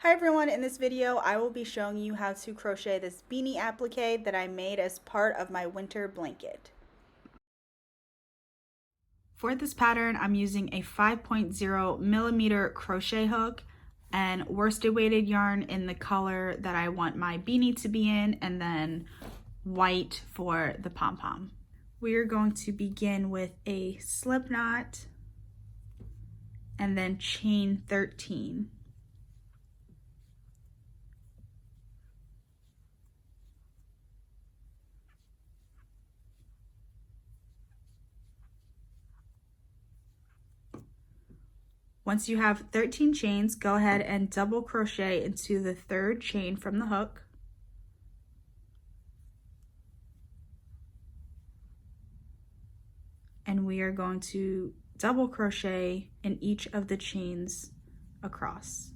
Hi everyone, in this video I will be showing you how to crochet this beanie applique that I made as part of my winter blanket. For this pattern I'm using a 5.0 millimeter crochet hook and worsted weighted yarn in the color that I want my beanie to be in, and then white for the pom pom. We are going to begin with a slip knot and then chain 13. Once you have 13 chains, go ahead and double crochet into the third chain from the hook. And we are going to double crochet in each of the chains across.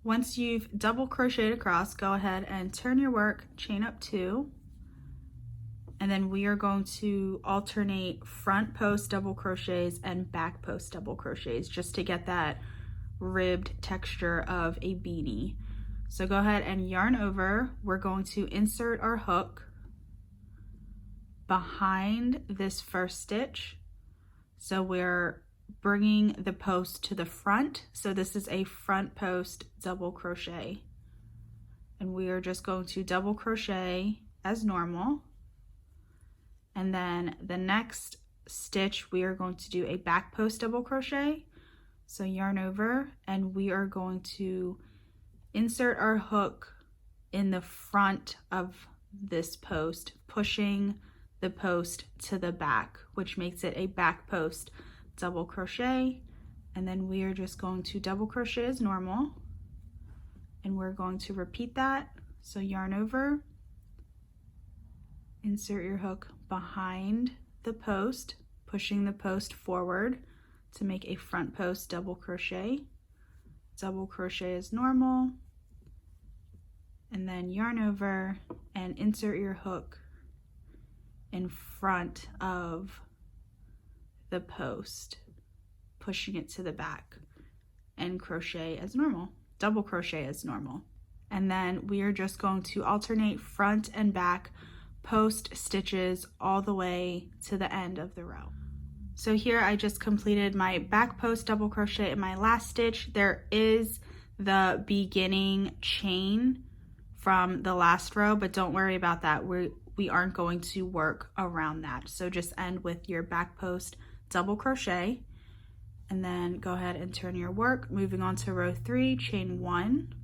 Once you've double crocheted across, go ahead and turn your work, chain up 2. And then we are going to alternate front post double crochets and back post double crochets just to get that ribbed texture of a beanie. So go ahead and yarn over. We're going to insert our hook behind this first stitch. So we're bringing the post to the front. So this is a front post double crochet. And we are just going to double crochet as normal. And then the next stitch, we are going to do a back post double crochet. So yarn over, and we are going to insert our hook in the front of this post, pushing the post to the back, which makes it a back post double crochet. And then we are just going to double crochet as normal. And we're going to repeat that. So yarn over, insert your hook behind the post, pushing the post forward to make a front post double crochet as normal, and then yarn over and insert your hook in front of the post, pushing it to the back, and crochet as normal, double crochet as normal. And then we are just going to alternate front and back post stitches all the way to the end of the row. So here I just completed my back post double crochet in my last stitch. There is the beginning chain from the last row, but don't worry about that. We aren't going to work around that. So just end with your back post double crochet, and then go ahead and turn your work. Moving on to row 3, chain 1.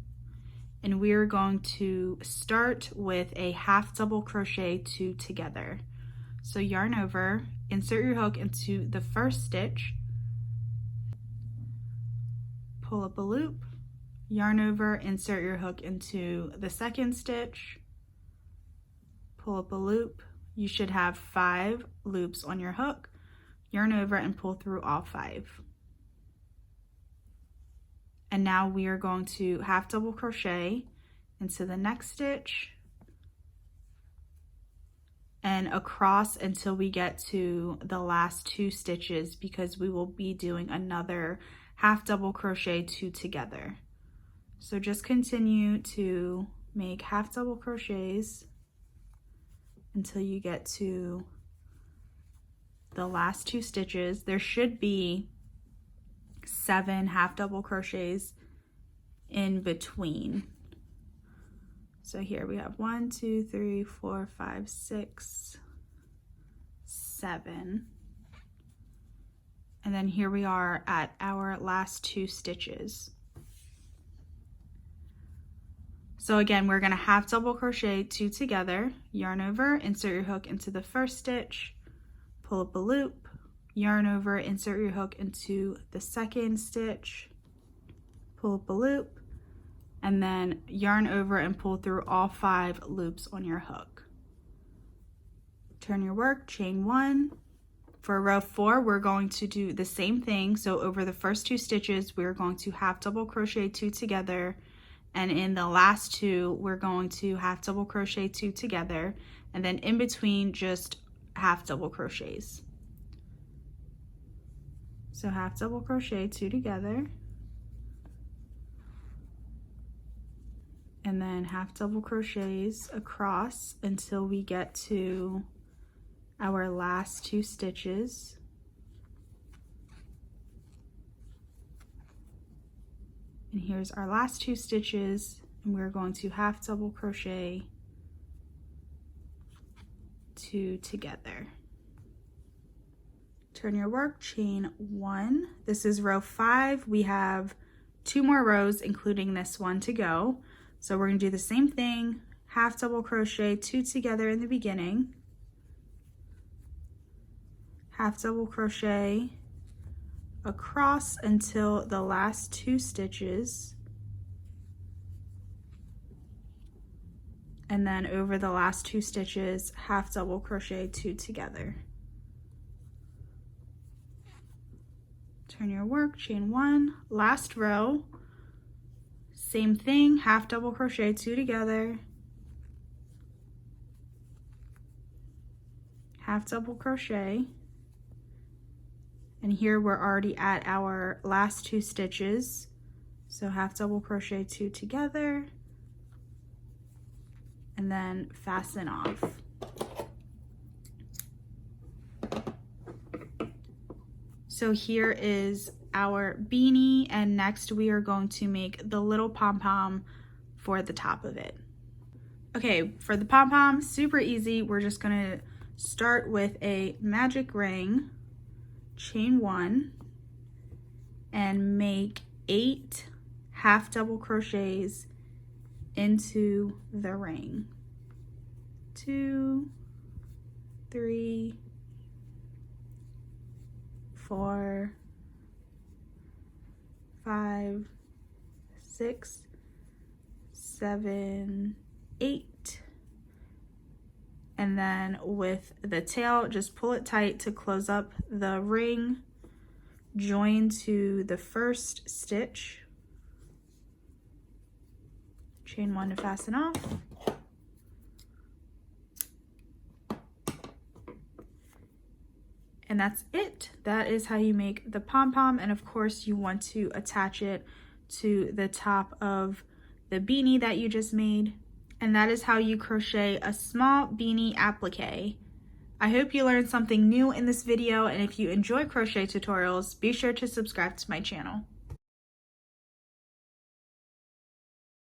And we are going to start with a half double crochet 2 together. So yarn over, insert your hook into the first stitch, pull up a loop, yarn over, insert your hook into the second stitch, pull up a loop. You should have 5 loops on your hook, yarn over and pull through all 5. And now we are going to half double crochet into the next stitch and across until we get to the last 2 stitches, because we will be doing another half double crochet 2 together. So just continue to make half double crochets until you get to the last 2 stitches. There should be 7 half double crochets in between. So here we have 1, 2, 3, 4, 5, 6, 7. And then here we are at our last 2 stitches. So again, we're going to half double crochet 2 together, yarn over, insert your hook into the first stitch, pull up a loop, yarn over, insert your hook into the second stitch, pull up a loop, and then yarn over and pull through all 5 loops on your hook. Turn your work, chain 1. For row 4, we're going to do the same thing. So over the first 2 stitches, we're going to half double crochet 2 together, and in the last 2, we're going to half double crochet 2 together, and then in between just half double crochets. So half double crochet, 2 together, and then half double crochets across until we get to our last 2 stitches. And here's our last 2 stitches, and we're going to half double crochet 2 together. Turn your work, chain 1. This is row 5. We have 2 more rows, including this one, to go. So we're going to do the same thing, half double crochet 2 together in the beginning, half double crochet across until the last 2 stitches, and then over the last 2 stitches, half double crochet 2 together. Turn your work, chain 1, last row, same thing, half double crochet 2 together, half double crochet, and here we're already at our last 2 stitches, so half double crochet 2 together, and then fasten off. So here is our beanie, and next we are going to make the little pom-pom for the top of it. Okay, for the pom-pom, super easy. We're just gonna start with a magic ring, chain 1, and make 8 half double crochets into the ring. 2, 3, 4, 5, 6, 7, 8. And then with the tail, just pull it tight to close up the ring, join to the first stitch, chain 1 to fasten off, and that's it. That is how you make the pom-pom, and of course you want to attach it to the top of the beanie that you just made. And that is how you crochet a small beanie applique. I hope you learned something new in this video, and if you enjoy crochet tutorials, be sure to subscribe to my channel.